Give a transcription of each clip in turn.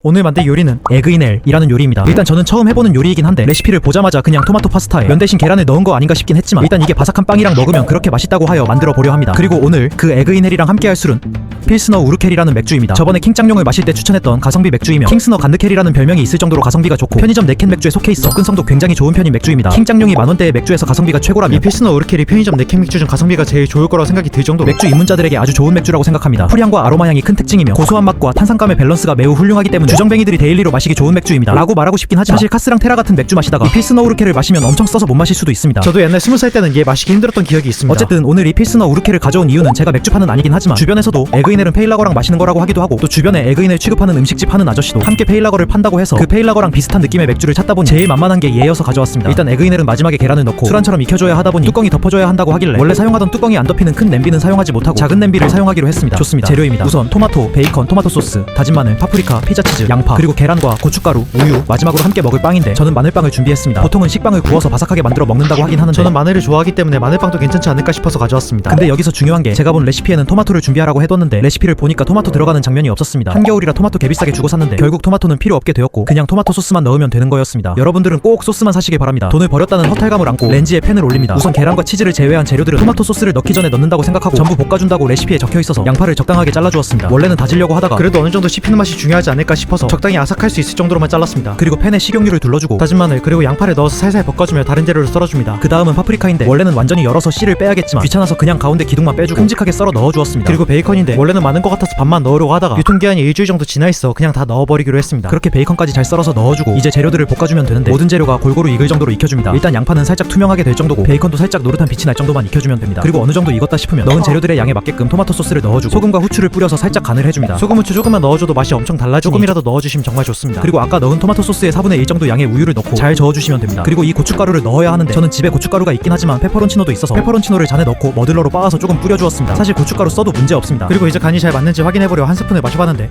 오늘 만들 요리는 에그인엘이라는 요리입니다. 일단 저는 처음 해보는 요리이긴 한데 레시피를 보자마자 그냥 토마토 파스타에 면 대신 계란을 넣은 거 아닌가 싶긴 했지만 일단 이게 바삭한 빵이랑 먹으면 그렇게 맛있다고 하여 만들어 보려 합니다. 그리고 오늘 그 에그인엘이랑 함께 할 술은 필스너 우르켈이라는 맥주입니다. 저번에 킹짱용을 마실 때 추천했던 가성비 맥주이며 킹스너 간드켈이라는 별명이 있을 정도로 가성비가 좋고 편의점 네캔 맥주에 속해 있어 접근성도 굉장히 좋은 편인 맥주입니다. 킹짱용이 만원대의 맥주에서 가성비가 최고라면 이 필스너 우르켈이 편의점 네캔 맥주 중 가성비가 제일 좋을 거라고 생각이 들 정도로 맥주 입문자들에게 아주 좋은 맥주라고 생각합니다. 풀향과 아로마향이 큰 특징이며 고소한 맛과 탄산감의 밸런스가 매우 훌륭하기 때문에 주정뱅이들이 데일리로 마시기 좋은 맥주입니다 라고 말하고 싶긴 하지만 사실 카스랑 테라 같은 맥주 마시다가 이 필스너 우르켈을 마시면 엄청 써서 못 마실 수도 있습니다. 저도 옛날 20살 때는 얘 마시기 힘들었던 기억이 있습니다. 어쨌든 오늘 이 필스너 우르켈을 가져온 이유는 제가 맥주파는 아니긴 하지만 주변에서도 에그인엘은 페일라거랑 마시는 거라고 하기도 하고 또 주변에 에그인엘 취급하는 음식집 하는 아저씨도 함께 페일라거를 판다고 해서 그 페일라거랑 비슷한 느낌의 맥주를 찾다 보니 제일 만만한 게 얘여서 가져왔습니다. 일단 에그인엘은 마지막에 계란을 넣고 술안처럼 익혀줘야 하다 보니 뚜껑이 덮어줘야 한다고 하길래 원래 사용하던 뚜껑이 안 덮이는 큰 냄비는 사용하지 못하고 작은 냄비를 사용하기로 했습니다. 좋습니다. 재료입니다. 우선 토마토, 베이컨, 토마토 소스, 다진 마늘, 파프리카, 피자치즈, 양파, 그리고 계란과 고춧가루, 우유, 마지막으로 함께 먹을 빵인데 저는 마늘빵을 준비했습니다. 보통은 식빵을 구워서 바삭하게 만들어 먹는다고 하긴 하는데 저는 마늘을 좋아하기 때문에 마늘빵도 괜찮지 않을까 싶어서 가져왔습니다. 근데 여기서 중요한 게 제가 본 레시피에는 토마토를 준비하라고 해뒀는데 레시피를 보니까 토마토 들어가는 장면이 없었습니다. 한겨울이라 토마토 개비싸게 주고 샀는데 결국 토마토는 필요 없게 되었고 그냥 토마토 소스만 넣으면 되는 거였습니다. 여러분들은 꼭 소스만 사시길 바랍니다. 돈을 버렸다는 허탈감을 안고 렌즈에 팬을 올립니다. 우선 계란과 치즈를 제외한 재료들은 토마토 소스를 넣기 전에 넣는다고 생각하고 전부 볶아준다고 레시피에 적혀있어서 양파를 적당하게 잘라주었습니다. 원래는 다지려고 하다가 그래도 어느 정도 씹히는 맛이 중요하지 않을까 싶어서 적당히 아삭할 수 있을 정도로만 잘랐습니다. 그리고 팬에 식용유를 둘러주고 다진 마늘 그리고 양파를 넣어서 살살 볶아주며 다른 재료를 썰어줍니다. 그 다음은 파프리카인데 원래는 완전히 열어서 씨를 빼야겠지만 귀찮아서 그냥 가운데 기둥만 빼주고 큼직하게 썰어 넣어주었습니다. 그리고 베이컨인데 원래는 많은 것 같아서 반만 넣으려고 하다가 유통기한이 일주일 정도 지나있어 그냥 다 넣어버리기로 했습니다. 그렇게 베이컨까지 잘 썰어서 넣어주고 이제 재료들을 볶아주면 되는데 모든 재료가 골고루 익을 정도로 익혀줍니다. 일단 양파는 살짝 투명하게 될 정도고 베이컨도 살짝 노릇한 빛이 날 정도만 익혀주면 됩니다. 그리고 어느 정도 익었다 싶으면 넣은 재료들의 양에 맞게끔 토마토 소스를 넣어주고 소금과 후추를 뿌려서 살짝 간을 해줍니다. 소금 후추 조금만 넣어줘도 맛이 엄청 달라지니 조금이라도 넣어주시면 정말 좋습니다. 그리고 아까 넣은 토마토 소스의 4분의 1 정도 양의 우유를 넣고 잘 저어주시면 됩니다. 그리고 이 고춧가루를 넣어야 하는데 저는 집에 고춧가루가 있긴 하지만 페퍼론치노도 있어서 페퍼론치노를 잔에 넣고 머들러로 빻아서 조금 뿌려주었습니다. 사실 고춧가루 써도 문제 없습니다. 그리고 이제 간이 잘 맞는지 확인해보려 한 스푼을 마셔봤는데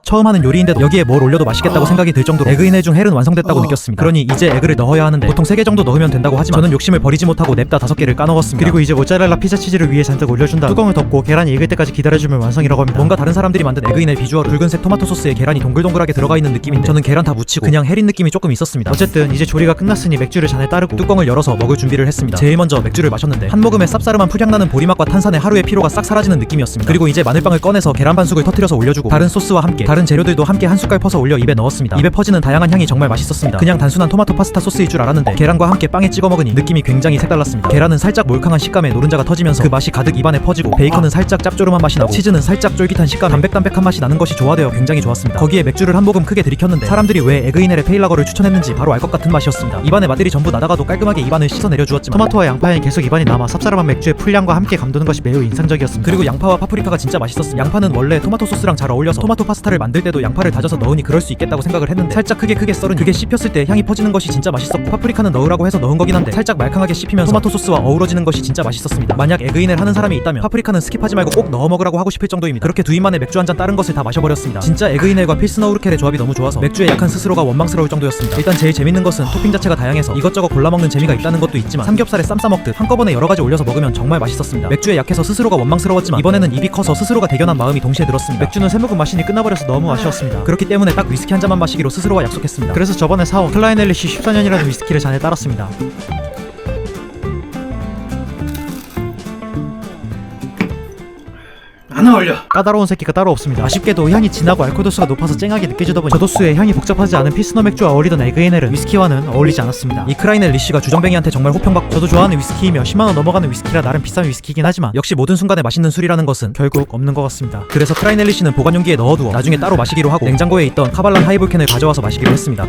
처음 하는 요리인데도 여기에 뭘 올려도 맛있겠다고 생각이 들 정도로 에그인엘 중 헬은 완성됐다고 느꼈습니다. 그러니 이제 에그를 넣어야 하는데 보통 3개 정도 넣으면 된다고 하지만 저는 욕심을 버리지 못하고 냅다 5개를 까넣었습니다. 그리고 이제 모짜렐라 피자 치즈를 위에 잔뜩 올려준 다음 뚜껑을 덮고 계란이 익을 때까지 기다려주면 완성이라고 합니다. 뭔가 다른 사람들이 만든 에그인엘 비주얼은 붉은색 토마토 소스에 계란이 동글동글하게 들어가 있는 느낌인데 저는 계란 다 묻히고 그냥 헬인 느낌이 조금 있었습니다. 어쨌든 이제 조리가 끝났으니 맥주를 잔에 따르고 뚜껑을 열어서 먹을 준비를 했습니다. 제일 먼저 맥주를 마셨는데 한 모금에 쌉싸름한 풀향나는 보리맛과 탄산에 하루의 피로가 싹 사라지는 느낌이었습니다. 그리고 이제 마늘빵을 꺼내서 계란 반숙을 터뜨려서 올려주고 다른 소스와 함께 다른 재료들도 함께 한 숟갈 퍼서 올려 입에 넣었습니다. 입에 퍼지는 다양한 향이 정말 맛있었습니다. 그냥 단순한 토마토 파스타 소스일 줄 알았는데 계란과 함께 빵에 찍어 먹으니 느낌이 굉장히 색달랐습니다. 계란은 살짝 몰캉한 식감에 노른자가 터지면서 그 맛이 가득 입안에 퍼지고 베이컨은 살짝 짭조름한 맛이 나고 치즈는 살짝 쫄깃한 식감 담백담백한 맛이 나는 것이 조화되어 굉장히 좋았습니다. 거기에 맥주를 한 모금 크게 들이켰는데 사람들이 왜 에그인엘의 페일라거를 추천했는지 바로 알 것 같은 맛이었습니다. 입안에 맛들이 전부 나다가도 깔끔하게 입안을 씻어 내려주었지만 토마토와 양파엔 계속 입안이 남아 쌉싸름한 맥주의 풀향과 함께 감도는 것이 매우 인상적이었습니다. 그리고 양파와 파프리카가 진짜 맛있었습니다. 양파는 원래 토마토 소스랑 잘 어울려서 토마토 파스타를 만들 때도 양파를 다져서 넣으니 그럴 수 있겠다고 생각을 했는데 살짝 크게 썰은 그게 씹혔을 때 향이 퍼지는 것이 진짜 맛있었고 파프리카는 넣으라고 해서 넣은 거긴 한데 살짝 말캉하게 씹히면서 토마토 소스와 어우러지는 것이 진짜 맛있었습니다. 만약 에그인엘 하는 사람이 있다면 파프리카는 스킵하지 말고 꼭 넣어 먹으라고 하고 싶을 정도입니다. 그렇게 두 입만에 맥주 한 잔 다른 것을 다 마셔버렸습니다. 진짜 에그인엘과 필스너 우르켈의 조합이 너무 좋아서 맥주에 약한 스스로가 원망스러울 정도였습니다. 일단 제일 재밌는 것은 토핑 자체가 다양해서 이것저것 골라 먹는 재미가 있다는 것도 있지만 삼겹살에 쌈 싸 먹듯 한꺼번에 여러 가지 올려서 먹으면 정말 맛있었습니다. 맥주에 약해서 스스로가 원망스러웠지만 이번에는 입이 커서 스스로가 대견한 마음이 동시에 들었습니다. 맥주는 세 모금 마시니 끝나버려서 너무 아쉬웠습니다. 그렇기 때문에 딱 위스키 한 잔만 마시기로 스스로와 약속했습니다. 그래서 저번에 사온 클라인 엘리시 14년이라는 위스키를 잔에 따랐습니다. 안 어울려. 까다로운 새끼가 따로 없습니다. 아쉽게도 향이 진하고 알코올 도수가 높아서 쨍하게 느껴지다 보니 저도수에 향이 복잡하지 않은 필스너 맥주와 어울리던 에그인엘은 위스키와는 어울리지 않았습니다. 이 크라인 엘리시가 주정뱅이한테 정말 호평받고 저도 좋아하는 위스키이며 10만원 넘어가는 위스키라 나름 비싼 위스키이긴 하지만 역시 모든 순간에 맛있는 술이라는 것은 결국 없는 것 같습니다. 그래서 크라인 엘리시는 보관 용기에 넣어두어 나중에 따로 마시기로 하고 냉장고에 있던 카발란 하이볼 캔을 가져와서 마시기로 했습니다.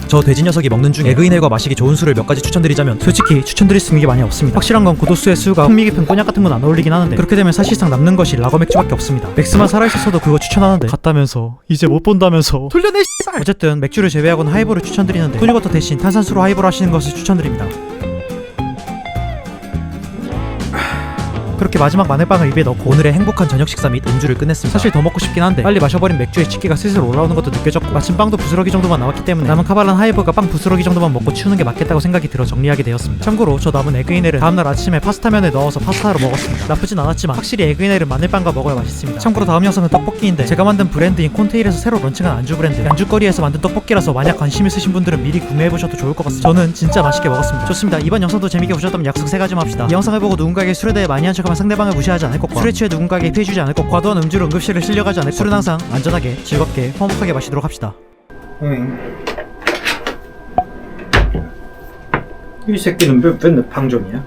저 돼지 녀석이 먹는 중에 에그인엘과 마시기 좋은 술을 몇 가지 추천드리자면 솔직히 추천드릴 수 있는 게 많이 없습니다. 확실한 건 고도수의 수가 풍미 깊은 꼬냑 같은 건 안 어울리긴 하는데 그렇게 되면 사실상 남는 것이 라거 맥주밖에 없습니다. 맥스만 살아있었어도 그거 추천하는데 갔다면서 이제 못 본다면서 돌려내 씨발. 어쨌든 맥주를 제외하고는 하이볼을 추천드리는데 토닉워터 대신 탄산수로 하이볼 하시는 것을 추천드립니다. 그렇게 마지막 마늘빵을 입에 넣고 오늘의 행복한 저녁 식사 및 음주를 끝냈습니다. 사실 더 먹고 싶긴 한데 빨리 마셔버린 맥주의 취기가 슬슬 올라오는 것도 느껴졌고 마침 빵도 부스러기 정도만 나왔기 때문에 남은 카발란 하이브가 빵 부스러기 정도만 먹고 치우는 게 맞겠다고 생각이 들어 정리하게 되었습니다. 참고로 저 남은 에그이넬은 다음날 아침에 파스타면에 넣어서 파스타로 먹었습니다. 나쁘진 않았지만 확실히 에그이넬은 마늘빵과 먹어야 맛있습니다. 참고로 다음 영상은 떡볶이인데 제가 만든 브랜드인 콘테일에서 새로 런칭한 안주 브랜드 안주거리에서 만든 떡볶이라서 만약 관심 있으신 분들은 미리 구매해보셔도 좋을 것 같습니다. 저는 진짜 맛있게 먹었습니다. 좋습니다. 이번 영상도 재밌게 보셨다면 약속 3가지만 합시다. 이 영상을 보고 누군가에게 술에 대해 많이 한 척하면 상대방을 무시하지 않을 것과 술에 취해 누군가에게 피해주지 않을 것과 과도한 음주로 응급실을 실려가지 않을 것 술은 항상 안전하게 즐겁게 화목하게 마시도록 합시다. 이 새끼는 맨날 방종이야?